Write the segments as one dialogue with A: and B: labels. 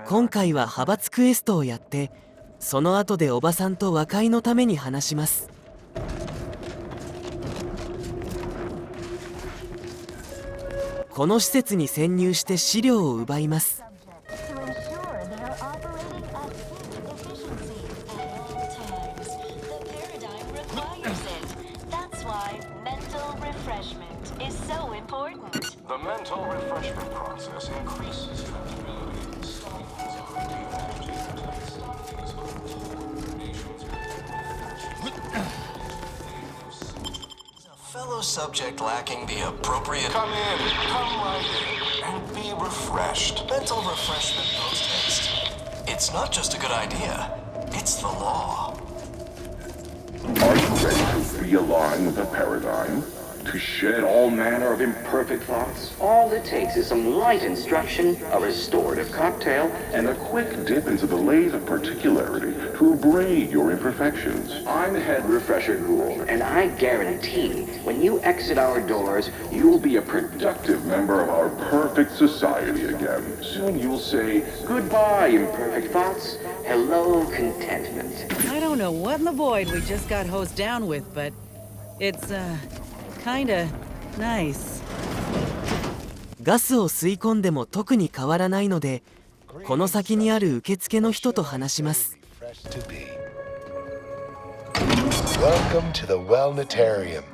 A: 今回は派閥クエストをやって、その後でおばさんと和解のために話します。この施設に潜入して資料を奪います。
B: The mental refreshment process increases adaptability, stifles ideal Is a fellow subject lacking the appropriate... Come in, come right in, and be refreshed. Mental refreshment post-haste. It's not just a good idea, it's the law.
C: Are you ready to realign with the paradigm? To shed all manner of imperfect thoughts?
D: All it takes is some light instruction, a restorative cocktail,
C: and a quick dip into the lays of particularity to abrade your imperfections. I'm Head Refresher Gould,
D: and I guarantee when you exit our doors,
C: you'll be a productive member of our perfect society again. Soon you'll say, goodbye, imperfect thoughts.
D: Hello, contentment.
E: I don't know what in the void we just got hosed down with, but it's, kinda nice.
A: ガスを吸い込んでも特に変わらないので、この先にある受付の人と話します。
F: Welcome to the Wellnetarium.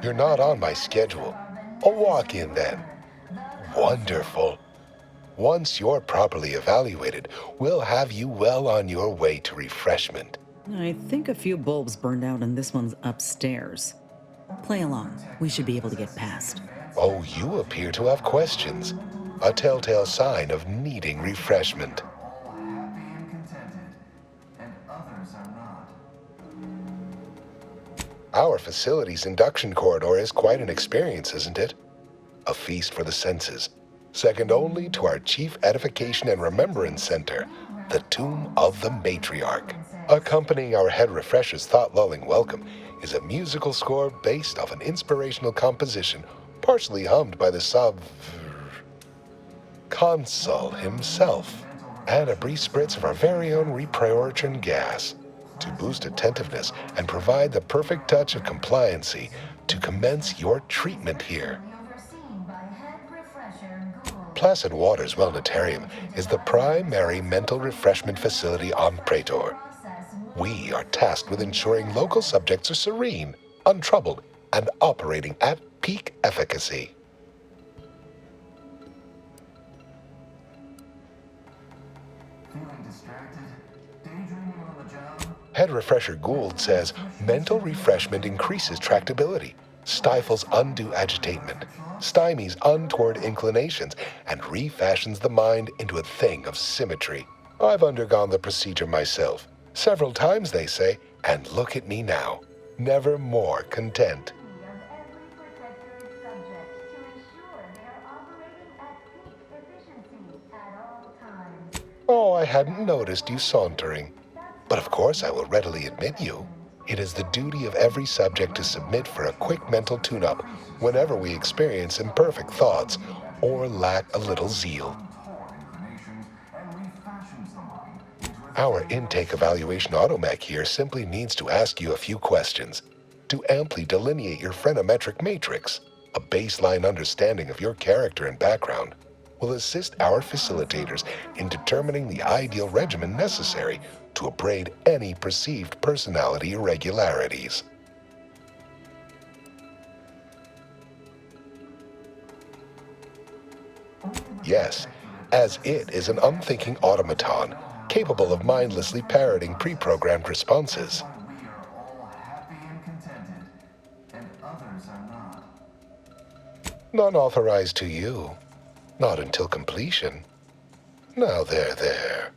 F: You're not on my schedule. I'll walk in then. Wonderful. Once you're properly evaluated, we'll have you well on your way to refreshment.
E: I think a few bulbs burned out and this one's upstairs. Play along. We should be able to get past.
F: Oh, you appear to have questions. A telltale sign of needing refreshment. Our facility's induction corridor is quite an experience, isn't it? A feast for the senses, second only to our Chief Edification and Remembrance Center, the Tomb of the Matriarch. Accompanying our Head Refresher's thought-lulling welcome is a musical score based off an inspirational composition partially hummed by the Consul himself, and a brief spritz of our very own repriorichin gas to boost attentiveness and provide the perfect touch of compliancy to commence your treatment here. Placid Waters Wellnetarium is the primary mental refreshment facility on Praetor. We are tasked with ensuring local subjects are serene, untroubled, and operating at peak efficacy. Head Refresher Gould says mental refreshment increases tractability, stifles undue agitatement, stymies untoward inclinations, and refashions the mind into a thing of symmetry. I've undergone the procedure myself. Several times, they say, and look at me now, never more content. Oh, I hadn't noticed you sauntering. But of course I will readily admit you. It is the duty of every subject to submit for a quick mental tune-up whenever we experience imperfect thoughts or lack a little zeal. Our intake evaluation automech here simply needs to ask you a few questions to amply delineate your phreноmetric matrix. A baseline understanding of your character and background will assist our facilitators in determining the ideal regimen necessary to abrade any perceived personality irregularities. Yes, as it is an unthinking automaton, capable of mindlessly parroting pre-programmed responses. None authorized to you. Not until completion. Now there.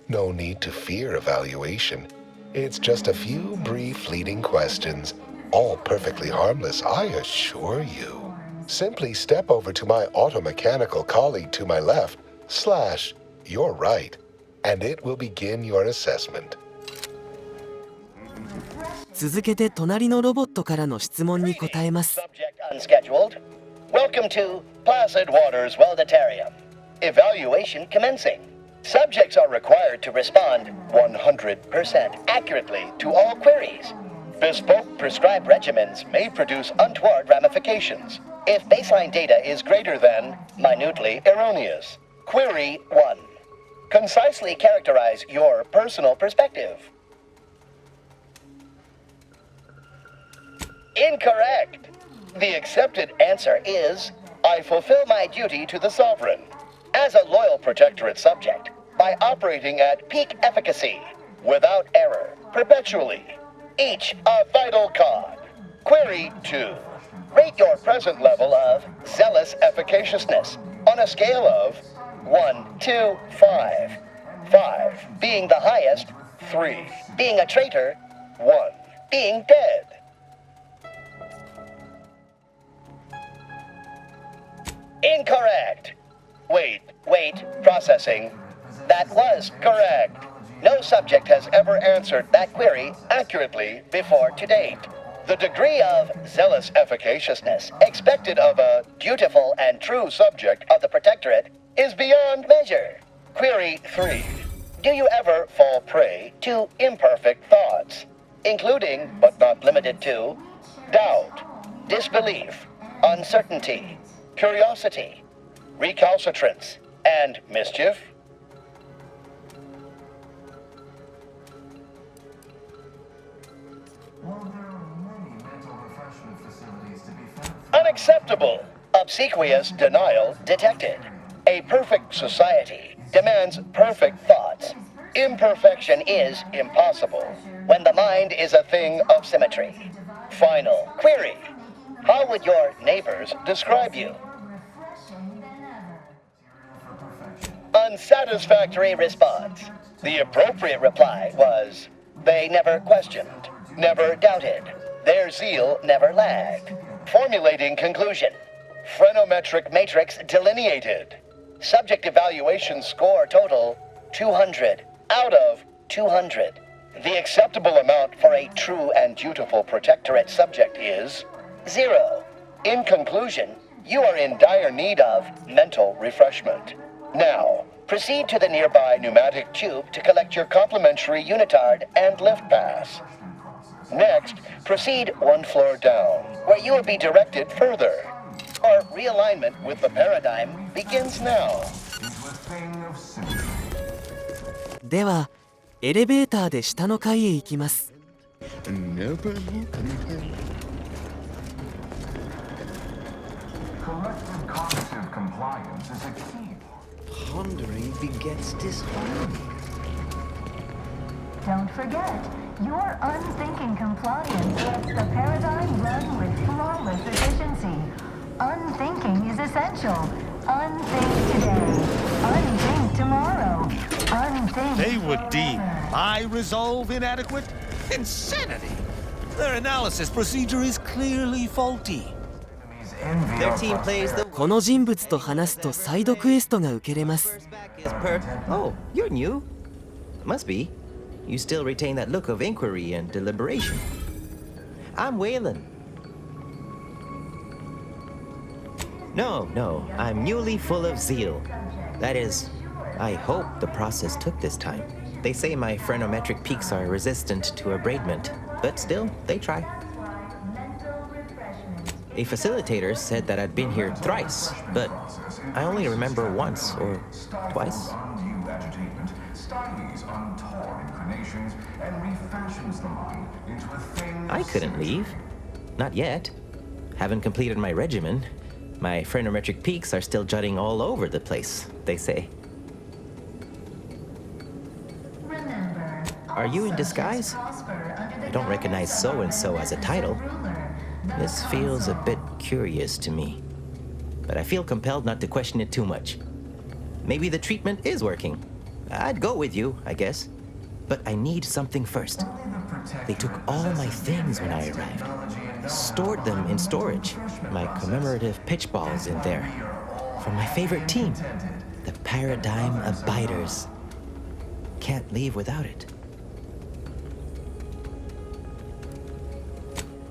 F: No need to fear evaluation. It's just a few brief fleeting questions, all perfectly harmless, I assure you. Simply step over to my automechanical colleague to my left, / your right, and it will begin your assessment.
A: 続けて隣のロボットからの質問に答えます。
G: Welcome to Placid Waters Wellnetarium. Evaluation commencing. Subjects are required to respond 100% accurately to all queries. Bespoke prescribed regimens may produce untoward ramifications if baseline data is greater than minutely erroneous. Query 1. Concisely characterize your personal perspective. Incorrect. The accepted answer is, I fulfill my duty to the Sovereign as a loyal protectorate subject by operating at peak efficacy, without error, perpetually. Each a vital cog. Query 2. Rate your present level of zealous efficaciousness on a scale of 1 to 5. 5 being the highest, 3 being a traitor, 1 being dead. Incorrect. Wait, processing. That was correct. No subject has ever answered that query accurately before to date. The degree of zealous efficaciousness expected of a dutiful and true subject of the Protectorate is beyond measure. Query 3. Do you ever fall prey to imperfect thoughts, including, but not limited to, doubt, disbelief, uncertainty, curiosity, recalcitrance, and mischief? Unacceptable. Obsequious denial detected. A perfect society demands perfect thoughts. Imperfection is impossible when the mind is a thing of symmetry. Final query. How would your neighbors describe you? Unsatisfactory response. The appropriate reply was, they never questioned, never doubted. Their zeal never lagged. Formulating conclusion. Phrenometric matrix delineated. Subject evaluation score total 200 out of 200. The acceptable amount for a true and dutiful Protectorate subject is 0. In conclusion, you are in dire need of mental refreshment. Now, proceed to the nearby pneumatic tube to collect your complimentary unitard and lift pass. Next, proceed one floor down, where you will be directed further. Our realignment with the paradigm begins now.
A: ではエレベーターで下の階へ行きます。
C: Collective cognitive compliance is a key.
H: Pondering begets disharmony.
I: Don't forget, your unthinking compliance lets the paradigm run with flawless efficiency. Unthinking is essential. Unthink today. Unthink tomorrow. Unthink
H: They would
I: forever.
H: deem my resolve inadequate? Insanity! Their analysis procedure is clearly faulty.
J: Their team plays the
A: この人物と話すとサイドクエストが受けれます。
J: is Oh, you're new. Must be. You still retain that look of inquiry and deliberation. I'm Waylon. No, I'm newly full of zeal. That is, I hope the process took this time. They say my phrenometric peaks are resistant to abradement, but still, they try. A facilitator said that I'd been here thrice, but I only remember once or twice. I couldn't leave. Not yet. Haven't completed my regimen. My phrenometric peaks are still jutting all over the place, they say. Are you in disguise? I don't recognize so-and-so as a title. This feels a bit curious to me, but I feel compelled not to question it too much. Maybe the treatment is working. I'd go with you, I guess. But I need something first. They took all my things when I arrived. Stored them in storage. My commemorative pitch balls in there. From my favorite team, the Paradigm Abiders. Can't leave without it.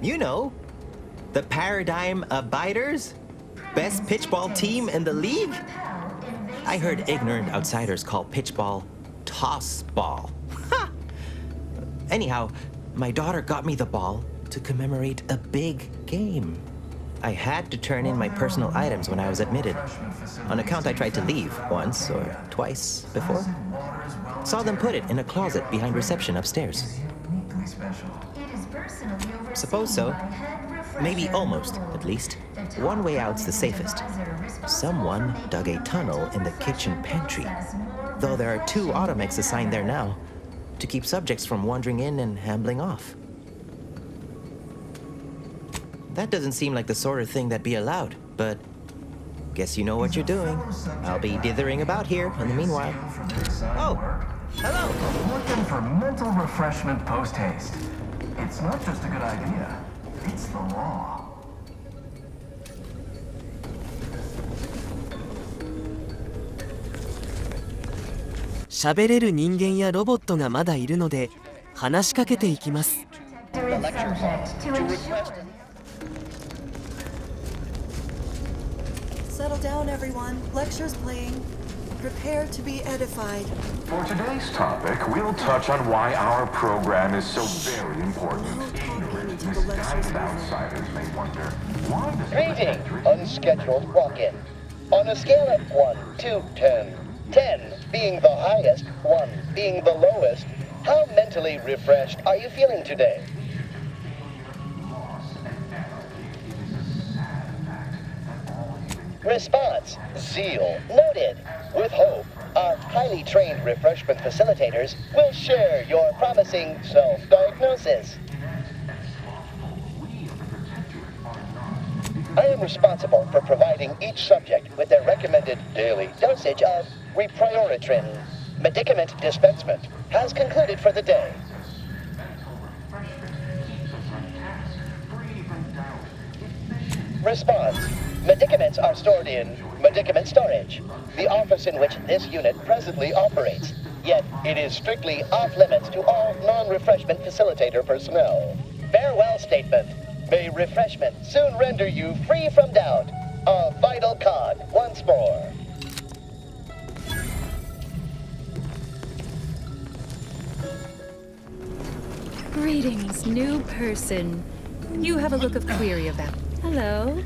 J: You know, the Paradigm Abiders? Best pitchball team in the league? I heard ignorant outsiders call pitchball toss ball. Ha! Anyhow, my daughter got me the ball to commemorate a big game. I had to turn in my personal items when I was admitted. On account I tried to leave once or twice before. Saw them put it in a closet behind reception upstairs. Suppose so. Maybe almost, at least. One way out's the safest. Someone dug a tunnel in the kitchen pantry, though there are 2 automechs assigned there now to keep subjects from wandering in and ambling off. That doesn't seem like the sort of thing that'd be allowed, but guess you know what you're doing. I'll be dithering about here in the meanwhile. Oh, hello.
K: Looking for mental refreshment post-haste. It's not just a good idea, it's the law.
A: 喋れる人間やロボットがまだいるので話しかけていきます。
L: Settle down, everyone. Lecture's playing. Prepare to be edified.
C: For today's topic, we'll touch on why our program is so very important. Ignorant, misguided outsiders may wonder, why does
G: Greeting, unscheduled walk-in. On a scale of 1 to 10, 10 being the highest, 1 being the lowest, how mentally refreshed are you feeling today? Response, zeal, noted. With hope, our highly trained refreshment facilitators will share your promising self-diagnosis. I am responsible for providing each subject with their recommended daily dosage of Reprioritrin. Medicament dispensement has concluded for the day. Response. Medicaments are stored in medicament storage, the office in which this unit presently operates. Yet, it is strictly off-limits to all non-refreshment facilitator personnel. Farewell statement. May refreshment soon render you free from doubt. A vital cog once more.
M: Greetings, new person. You have a look of query about. Hello.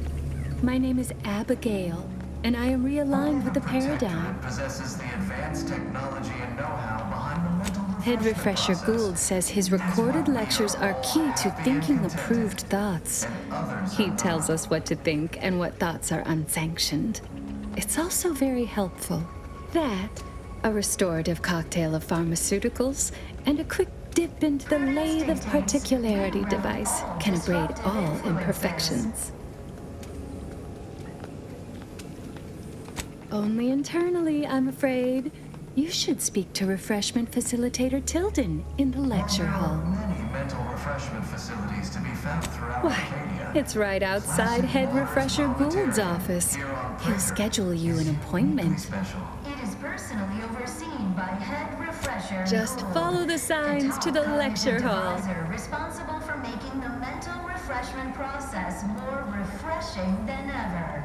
M: My name is Abigail, and I am realigned with the paradigm.
K: Possesses the advanced technology and know-how behind the mental
M: Head Refresher Gould says his recorded lectures are key to thinking approved thoughts. He tells us what to think and what thoughts are unsanctioned. It's also very helpful. That, a restorative cocktail of pharmaceuticals, and a quick dip into the lathe of particularity device can abrade all imperfections. Only internally, I'm afraid. You should speak to Refreshment Facilitator Tilden in the lecture hall.
K: many mental refreshment facilities to be found throughout
M: Why,
K: Arcadia.
M: it's right outside Head Refresher Gould's office. He'll schedule you an appointment.
I: It is personally overseen by Head Refresher.
M: Just follow the signs to the lecture hall.
I: Advisor responsible for making the mental refreshment process more refreshing than ever.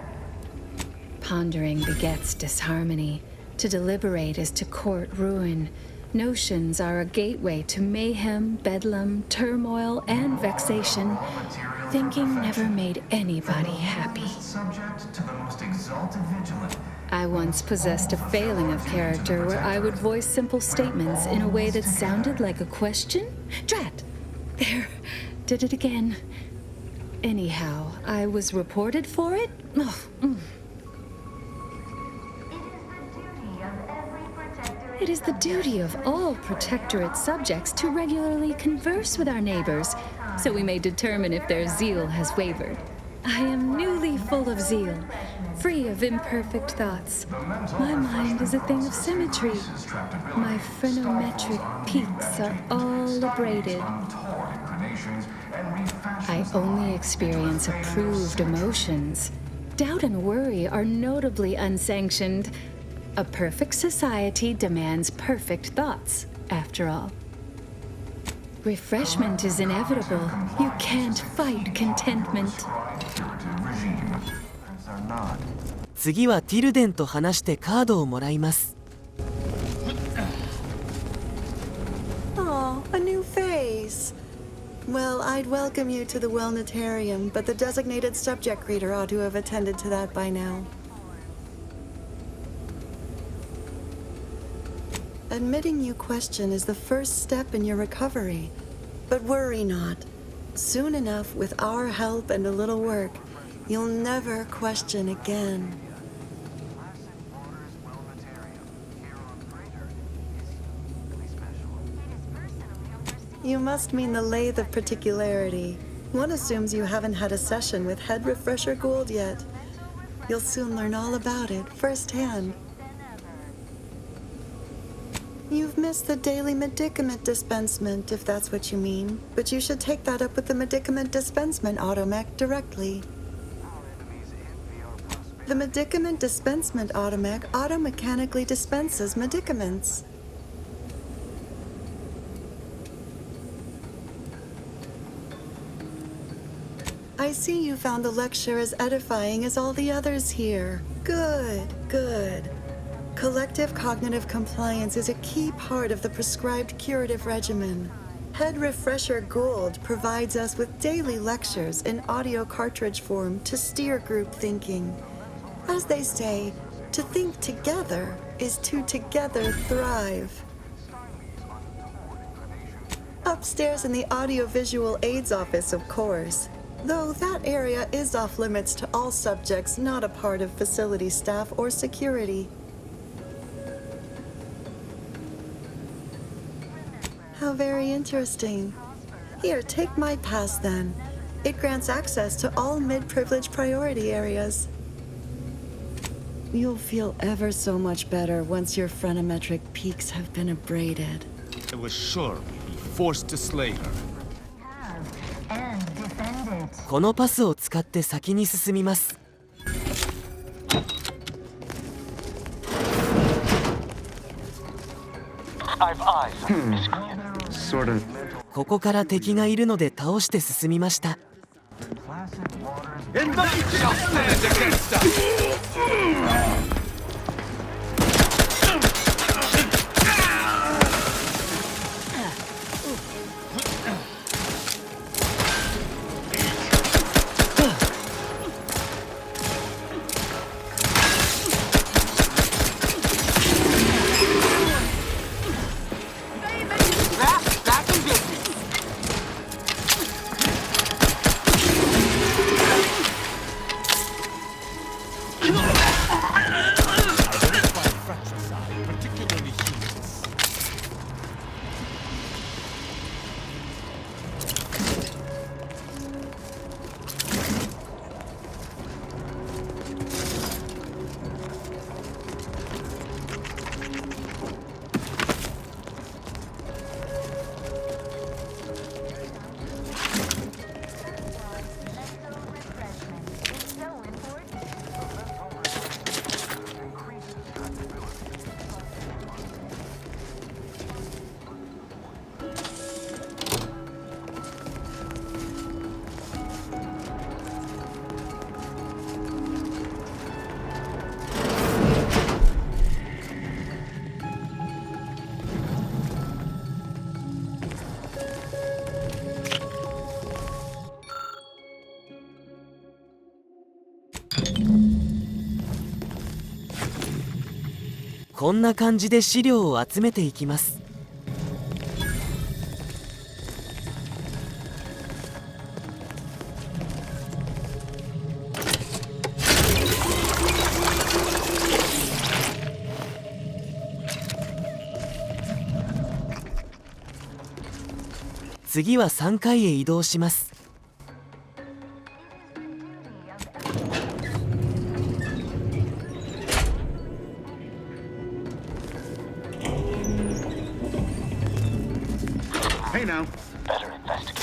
M: Pondering begets disharmony. To deliberate is to court ruin. Notions are a gateway to mayhem, bedlam, turmoil, and vexation. Thinking never made anybody happy.
K: Subject to the most exalted vigilant.
M: I once possessed a failing of character where I would voice simple statements in a way that sounded like a question? Drat! There, did it again. Anyhow, I was reported for it? It is the duty of all Protectorate subjects to regularly converse with our neighbors, so we may determine if their zeal has wavered. I am newly full of zeal, free of imperfect thoughts. My mind is a thing of symmetry. My phrenometric peaks are all abraded. I only experience approved emotions. Doubt and worry are notably unsanctioned. A perfect society demands perfect thoughts, after all. Refreshment is inevitable. You can't fight contentment.
A: 次はティルデンと話してカードをもらいます。
L: Oh, a new face. Well, I'd welcome you to the Wellnetarium, but the designated subject reader ought to have attended to that by now. Admitting you question is the first step in your recovery. But worry not. Soon enough, with our help and a little work, you'll never question again. You must mean the Lathe of Particularity. One assumes you haven't had a session with Head Refresher Gould yet. You'll soon learn all about it firsthand. You've missed the daily medicament dispensement, if that's what you mean. But you should take that up with the medicament dispensement automech directly. The medicament dispensement automech automechanically dispenses medicaments. I see you found the lecture as edifying as all the others here. Good, good. Collective cognitive compliance is a key part of the prescribed curative regimen. Head Refresher Gould provides us with daily lectures in audio cartridge form to steer group thinking. As they say, to think together is to together thrive. Upstairs in the audiovisual aids office, of course. Though that area is off limits to all subjects not a part of facility staff or security. How very interesting. Here, take my pass then. It grants access to all mid-privilege priority areas. You'll feel ever so much better once your phrenometric peaks have been abraded.
H: I was sure we'd be forced to slay her.
A: このパスを使って先に進みます。ここから敵がいるので倒して進みました。こんな感じで資料を集めていきます。次は3階へ移動します。
N: Hey now.
G: Better investigate.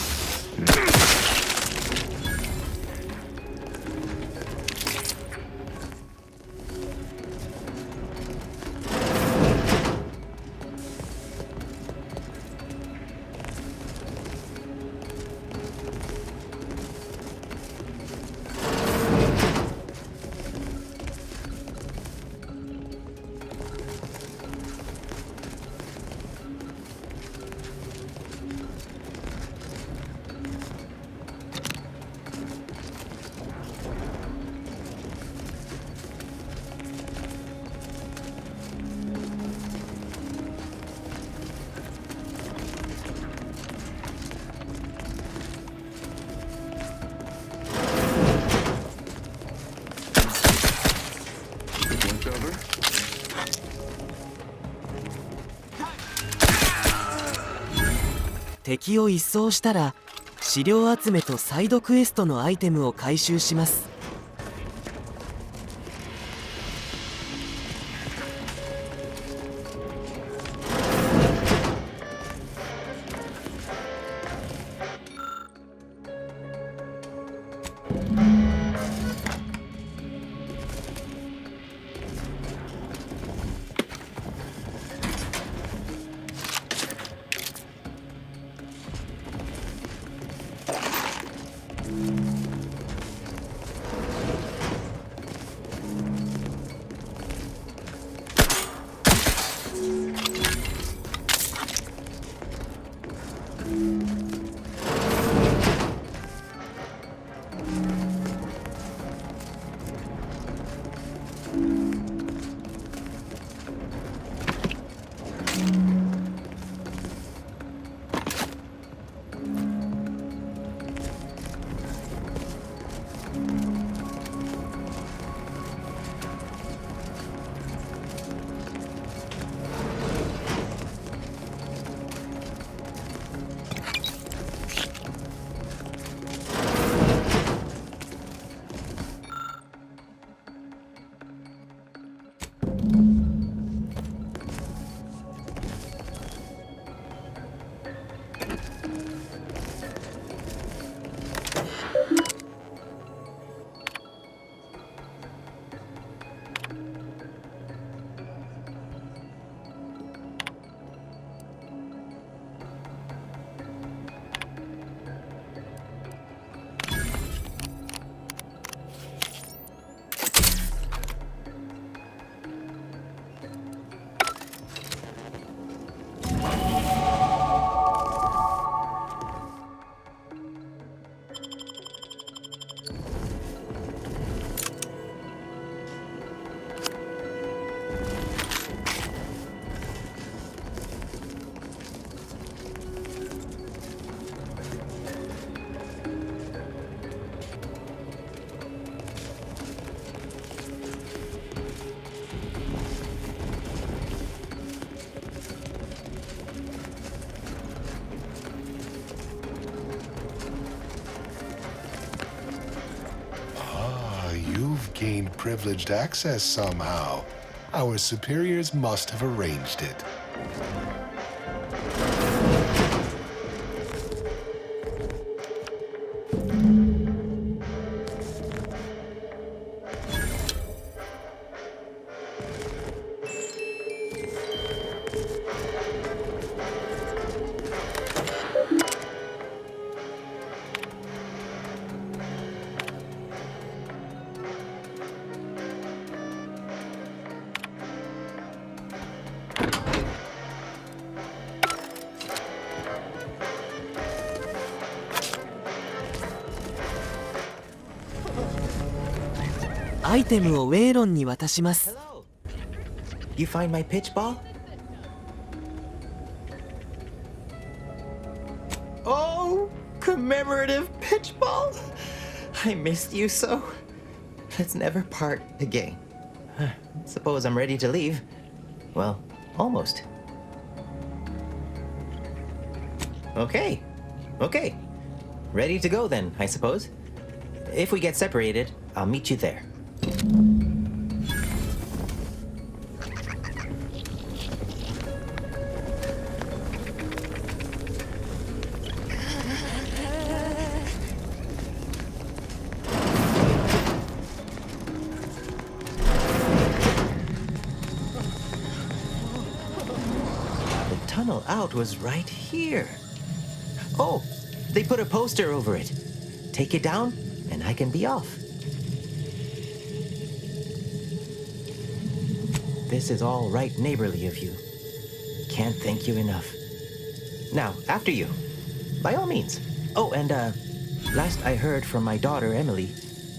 A: 敵を一掃したら資料集めとサイドクエストのアイテムを回収します。
F: Gained privileged access somehow. Our superiors must have arranged it.
A: アイテムをウェイロンに渡します。
J: You find my pitch ball? Oh, commemorative pitch ball! I missed you so. Let's never part again. Suppose I'm ready to leave. Well, almost. Okay. Ready to go then, I suppose. If we get separated, I'll meet you there. The tunnel out was right here. Oh, they put a poster over it. Take it down, and I can be off. This is all right neighborly of you. Can't thank you enough. Now, after you. By all means. Oh, and, last I heard from my daughter, Emily,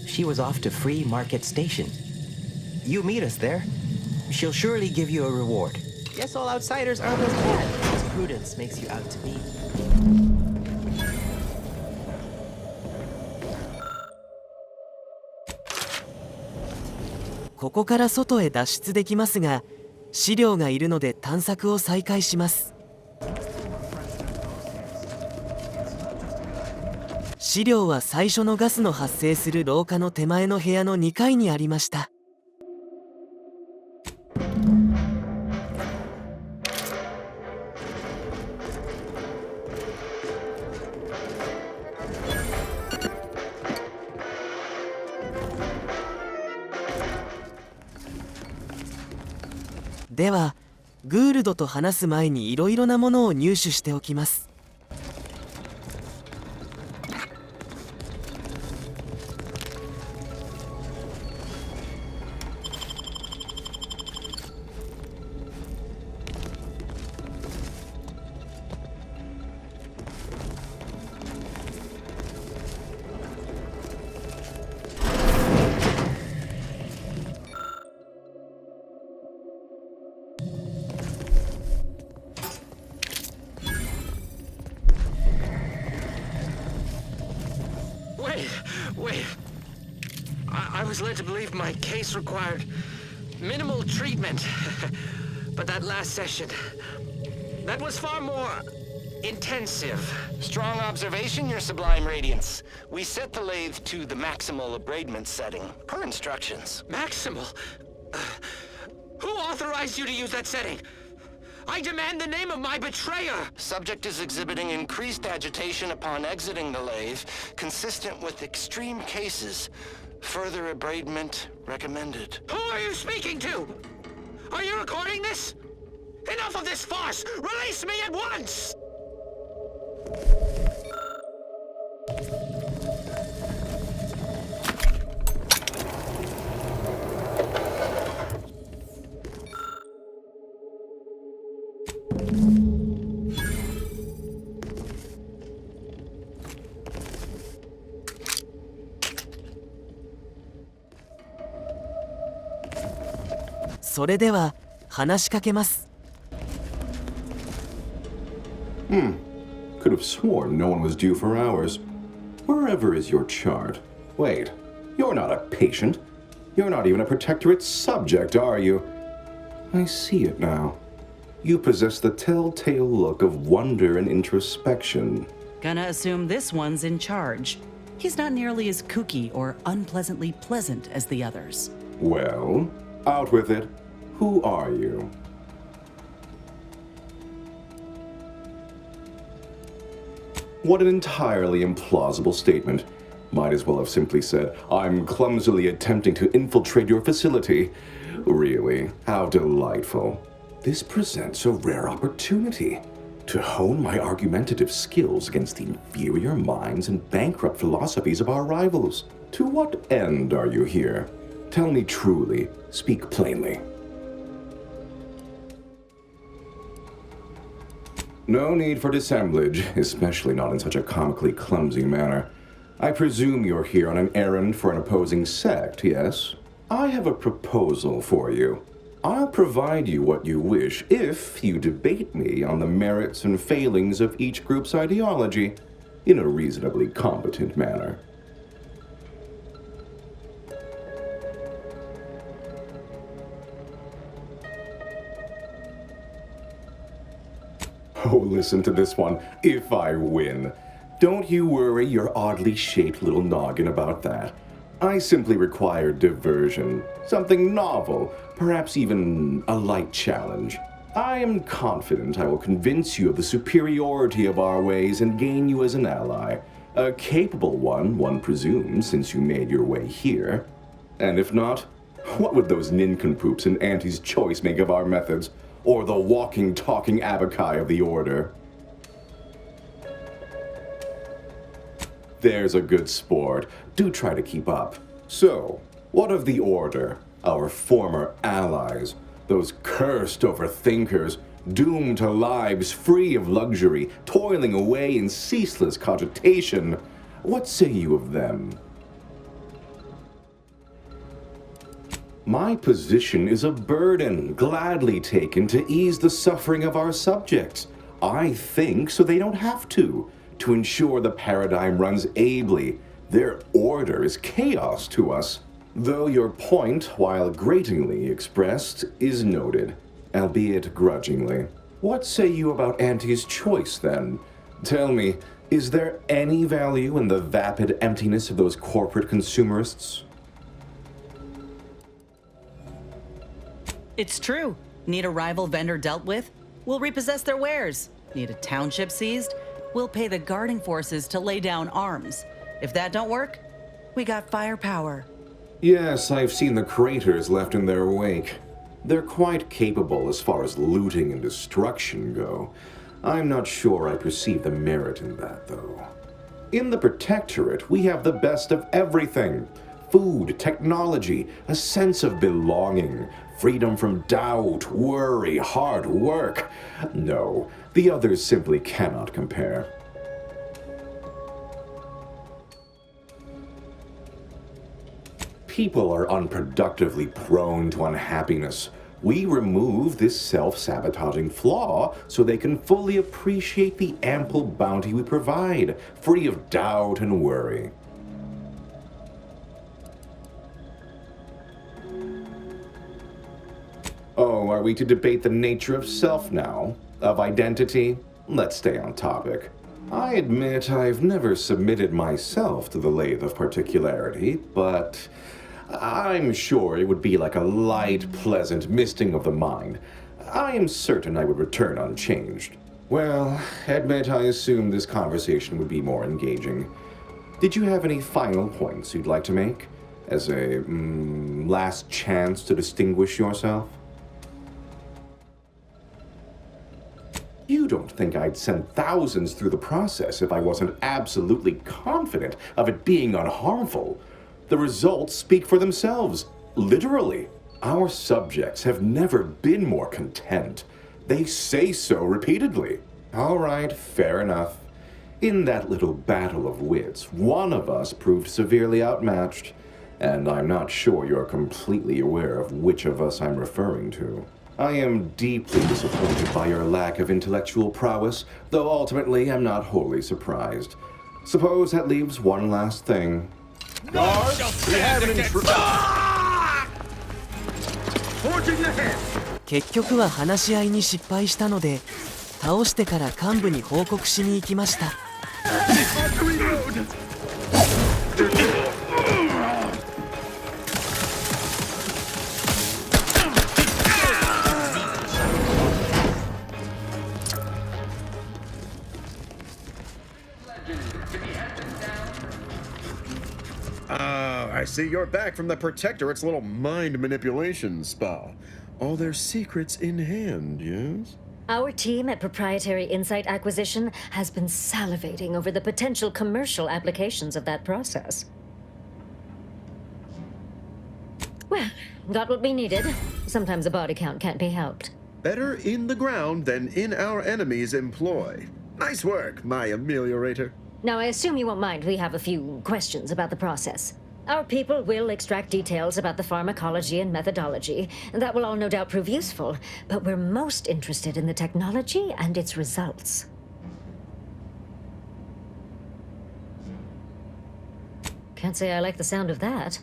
J: she was off to Free Market Station. You meet us there. She'll surely give you a reward. Guess all outsiders aren't as bad as Prudence makes you out to be.
A: ここから外へ脱出できますが、資料がいるので探索を再開します。資料は最初のガスの発生する廊下の手前の部屋の2階にありました。ではグールドと話す前にいろいろなものを入手しておきます。
N: Wait. I was led to believe my case required minimal treatment. But that last session, that was far more intensive.
G: Strong observation, Your Sublime Radiance. We set the lathe to the maximal abradement setting, per instructions.
N: Maximal? Who authorized you to use that setting? I demand the name of my betrayer!
G: Subject is exhibiting increased agitation upon exiting the lathe, consistent with extreme cases. Further abradement recommended.
N: Who are you speaking to? Are you recording this? Enough of this farce! Release me at once!
A: それでは話しかけます。
O: Could have sworn no one was due for hours. Wherever is your chart? Wait, you're not a patient. You're not even a protectorate subject, are you? I see it now. You possess the telltale look of wonder and introspection.
E: Gonna assume this one's in charge. He's not nearly as kooky or unpleasantly pleasant as the others.
O: Well, out with it. Who are you? What an entirely implausible statement. Might as well have simply said, I'm clumsily attempting to infiltrate your facility. Really, how delightful. This presents a rare opportunity to hone my argumentative skills against the inferior minds and bankrupt philosophies of our rivals. To what end are you here? Tell me truly, speak plainly. No need for dissemblage, especially not in such a comically clumsy manner. I presume you're here on an errand for an opposing sect, yes? I have a proposal for you. I'll provide you what you wish if you debate me on the merits and failings of each group's ideology in a reasonably competent manner. Oh, listen to this one. If I win. Don't you worry your oddly shaped little noggin about that. I simply require diversion. Something novel. Perhaps even a light challenge. I am confident I will convince you of the superiority of our ways and gain you as an ally. A capable one presumes, since you made your way here. And if not, what would those nincompoops in Auntie's Choice make of our methods? Or the walking, talking abakai of the Order? There's a good sport. Do try to keep up. So, what of the Order? Our former allies? Those cursed overthinkers, doomed to lives free of luxury, toiling away in ceaseless cogitation. What say you of them? My position is a burden, gladly taken to ease the suffering of our subjects. I think so they don't have to ensure the paradigm runs ably. Their order is chaos to us. Though your point, while gratingly expressed, is noted, albeit grudgingly. What say you about Auntie's Choice, then? Tell me, Is there any value in the vapid emptiness of those corporate consumerists?
E: It's true. Need a rival vendor dealt with? We'll repossess their wares. Need a township seized? We'll pay the guarding forces to lay down arms. If that don't work, we got firepower.
O: Yes, I've seen the craters left in their wake. They're quite capable as far as looting and destruction go. I'm not sure I perceive the merit in that, though. In the Protectorate, we have the best of everything. Food, technology, a sense of belonging, freedom from doubt, worry, hard work. No, the others simply cannot compare. People are unproductively prone to unhappiness. We remove this self-sabotaging flaw so they can fully appreciate the ample bounty we provide, free of doubt and worry. Oh, are we to debate the nature of self now? Of identity? Let's stay on topic. I admit I've never submitted myself to the lathe of particularity, but I'm sure it would be like a light, pleasant misting of the mind. I am certain I would return unchanged. Well, admit I assumed this conversation would be more engaging. Did you have any final points you'd like to make? As a, last chance to distinguish yourself? You don't think I'd send thousands through the process if I wasn't absolutely confident of it being unharmful. The results speak for themselves, literally. Our subjects have never been more content. They say so repeatedly. All right, fair enough. In that little battle of wits, one of us proved severely outmatched, and I'm not sure you're completely aware of which of us I'm referring to. I am deeply disappointed by your lack of intellectual prowess, though ultimately I'm not wholly surprised. Suppose that leaves one last thing.
P: Guards, we have an intruder. Forging ahead.
A: 結局は話し合いに失敗したので、倒してから幹部に報告しに行きました。
Q: I see you're back from the Protectorate's little mind manipulation spa. All their secrets in hand, yes?
R: Our team at Proprietary Insight Acquisition has been salivating over the potential commercial applications of that process. Well, got what we needed. Sometimes a body count can't be helped.
Q: Better in the ground than in our enemy's employ. Nice work, my ameliorator.
R: Now, I assume you won't mind we have a few questions about the process. Our people will extract details about the pharmacology and methodology. That will all no doubt prove useful, but we're most interested in the technology and its results. Can't say I like the sound of that.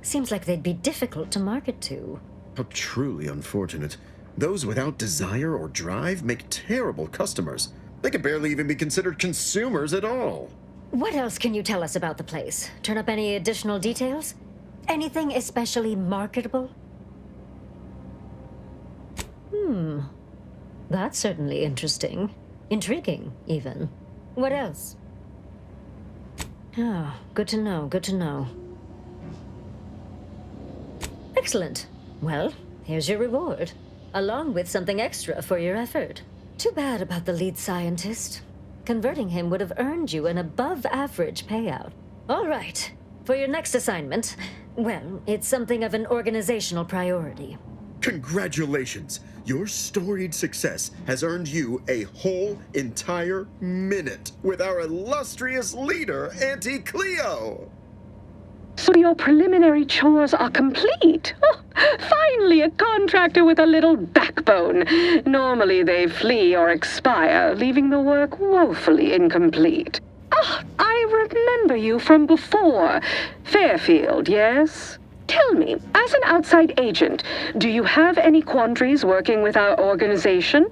R: Seems like they'd be difficult to market to.
Q: How truly unfortunate. Those without desire or drive make terrible customers. They could barely even be considered consumers at all.
R: What else can you tell us about the place? Turn up any additional details? Anything especially marketable? That's certainly interesting. Intriguing, even. What else? Oh, good to know, good to know. Excellent. Well, here's your reward, along with something extra for your effort. Too bad about the lead scientist. Converting him would have earned you an above-average payout. All right. For your next assignment, well, it's something of an organizational priority.
Q: Congratulations! Your storied success has earned you a whole entire minute with our illustrious leader, Auntie Cleo!
S: So your preliminary chores are complete. Oh, finally, a contractor with a little backbone. Normally they flee or expire, leaving the work woefully incomplete. Ah, I remember you from before. Fairfield, yes? Tell me, as an outside agent, do you have any quandaries working with our organization?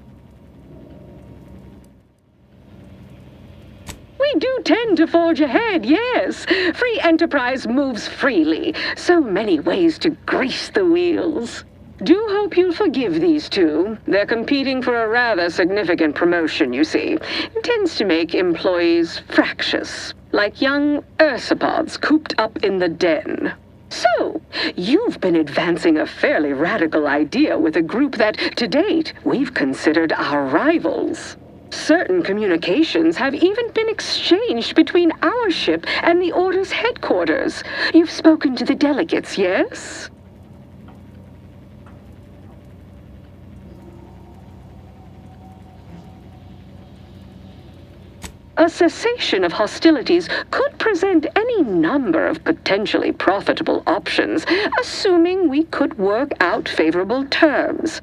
S: We do tend to forge ahead, yes. Free enterprise moves freely. So many ways to grease the wheels. Do hope you'll forgive these two. They're competing for a rather significant promotion, you see. It tends to make employees fractious, like young ursopods cooped up in the den. So, you've been advancing a fairly radical idea with a group that, to date, we've considered our rivals. Certain communications have even been exchanged between our ship and the Order's headquarters. You've spoken to the delegates, yes? A cessation of hostilities could present any number of potentially profitable options, assuming we could work out favorable terms.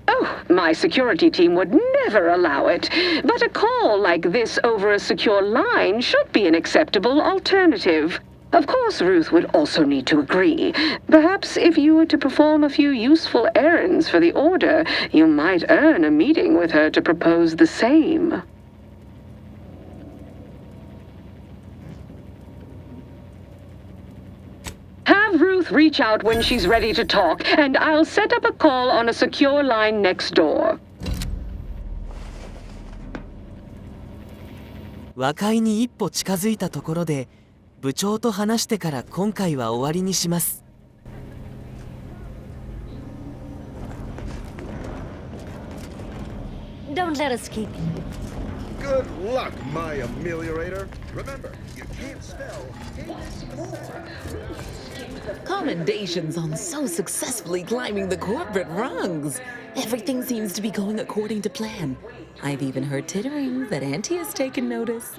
S: Oh, my security team would never allow it, but a call like this over a secure line should be an acceptable alternative. Of course, Ruth would also need to agree. Perhaps if you were to perform a few useful errands for the Order, you might earn a meeting with her to propose the same. Have Ruth reach out when she's ready to talk, and I'll set up a call on a secure line next door.
A: 和解に一歩近づいたところで、部長と話してから今回は終わりにします。
R: Don't let us keep
Q: Good luck, my ameliorator. Remember, you can't spell
T: Commendations on so successfully climbing the corporate rungs. Everything seems to be going according to plan. I've even heard tittering that Auntie has taken notice.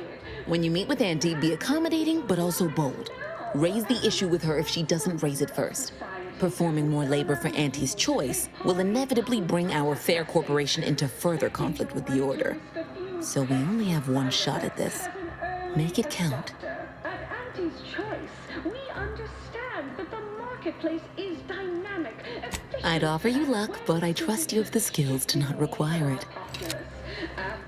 T: When you meet with Auntie, be accommodating but also bold. Raise the issue with her if she doesn't raise it first. Performing more labor for Auntie's choice will inevitably bring our fair corporation into further conflict with the Order. So we only have one shot at this. Make it count.
S: At Auntie's choice, we understand that the marketplace is dynamic.
T: I'd offer you luck, but I trust you have the skills to not require it.
S: After